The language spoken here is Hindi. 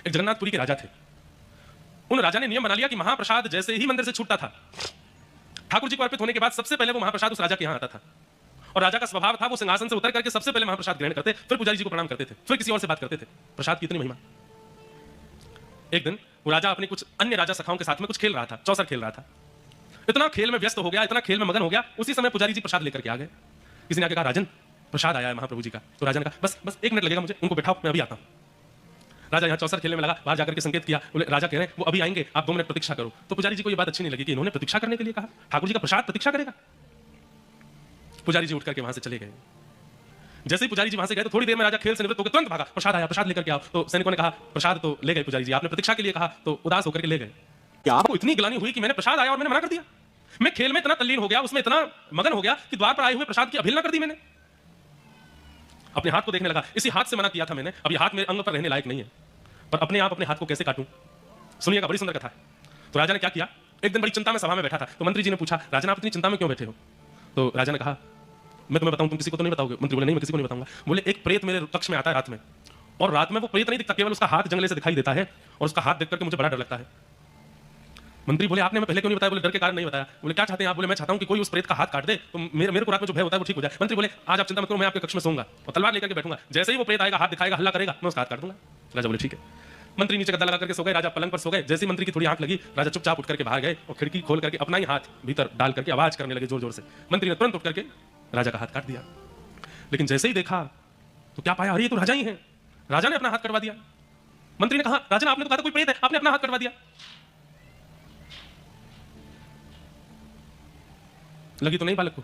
एक जगन्नाथपुरी के राजा थे। उन राजा ने नियम बना लिया कि महाप्रसाद जैसे ही मंदिर से छूटता था, ठाकुर जी को अर्पित होने के बाद सबसे पहले वो महाप्रसाद उस राजा के यहाँ आता था। और राजा का स्वभाव था वो सिंहासन से उतर करके सबसे पहले महाप्रसाद ग्रहण करते, फिर पुजारी जी को प्रणाम करते थे, फिर किसी और से बात करते थे। प्रसाद की इतनी महिमा। एक दिन वो राजा अपने कुछ अन्य राजा सखाओं के साथ में कुछ खेल रहा था, चौसर खेल रहा था। इतना खेल में व्यस्त हो गया, इतना खेल में मगन हो गया, उसी समय पुजारी जी प्रसाद लेकर के आ गए। किसी ने आके कहा, राजन प्रसाद आया है महाप्रभु जी का। तो राजा ने कहा, बस बस 1 मिनट लगेगा मुझे, उनको बैठाओ, मैं अभी आता हूँ। राजा यहाँ चौसर खेलने में लगा, बाहर जाकर के संकेत किया, बोले राजा कह रहे हैं वो अभी आएंगे, आप 2 मिनट प्रतीक्षा करो। तो पुजारी जी को ये बात अच्छी नहीं लगी कि इन्होंने प्रतीक्षा करने के लिए कहा, ठाकुर जी का प्रसाद प्रतीक्षा करेगा। पुजारी जी उठ करके वहां से चले गए। जैसे ही पुजारी जी वहां से गए तो थोड़ी देर में राजा खेल से निवृत्त होकर तुरंत भागा, प्रसाद आया, प्रसाद लेकर के आओ। तो सैनिकों ने कहा, प्रसाद तो ले गए पुजारी जी, आपने प्रतीक्षा के लिए कहा तो उदास होकर के ले गए। क्या आपको इतनी गिलानी हुई कि मैंने प्रसाद आया और मैंने मना कर दिया? मैं खेल में इतना तल्लीन हो गया, उसमें इतना मगन हो गया कि द्वार पर आए हुए प्रसाद की अवहेलना कर दी मैंने। अपने हाथ को देखने लगा, इसी हाथ से मना किया था मैंने, अब ये हाथ मेरे अंग पर रहने लायक नहीं है, पर अपने आप अपने हाथ को कैसे काटूं? सुनिएगा, बड़ी सुंदर कथा है। तो राजा ने क्या किया, एक दिन बड़ी चिंता में सभा में बैठा था। तो मंत्री जी ने पूछा, राजन आप इतनी चिंता में क्यों बैठे हो? तो राजा ने कहा, मैं तुम्हें बताऊं, तुम किसी को तो नहीं बताओगे? मंत्री बोले, नहीं मैं किसी को नहीं बताऊंगा। बोले, एक प्रेत मेरे कक्ष में आता है रात में, और रात में वो प्रेत नहीं दिखता, केवल उसका हाथ जंगले से दिखाई देता है, और उसका हाथ देख करके मुझे बड़ा डर लगता है। मंत्री बोले, आपने हमें पहले क्यों नहीं बताया? बोले, डर के कारण नहीं बताया। बोले, क्या चाहते हैं आप? बोले, मैं चाहता हूं कि कोई उस प्रेत का हाथ काट दे तो मेरे को रात में जो भय होता है वो ठीक हो जाए। मंत्री बोले, आज आप चिंता मत करो, मैं आपके कक्ष में सोऊंगा और तलवार लेकर के बैठूंगा, जैसे ही वो प्रेत आएगा, हाथ दिखाएगा, हल्ला करेगा, मैं उसका हाथ काट दूंगा। राजा बोले, ठीक है। मंत्री नीचे गद्दा लगा करके सो गए, राजा पलंग पर सो गए। जैसे ही मंत्री की थोड़ी आंख लगी, राजा चुपचाप उठ करके बाहर गए और खिड़की खोल करके अपना ही हाथ भीतर डाल करके आवाज करने लगे जोर जोर से। मंत्री ने तुरंत उठ करके राजा का हाथ काट दिया। लेकिन जैसे ही देखा तो क्या पाया, अरे ये तो राजा ही है। राजा ने अपना हाथ कटवा दिया। मंत्री ने कहा, राजन आपने तो कहा था कोई प्रेत है, आपने अपना हाथ कटवा दिया। लगी तो नहीं बालक को?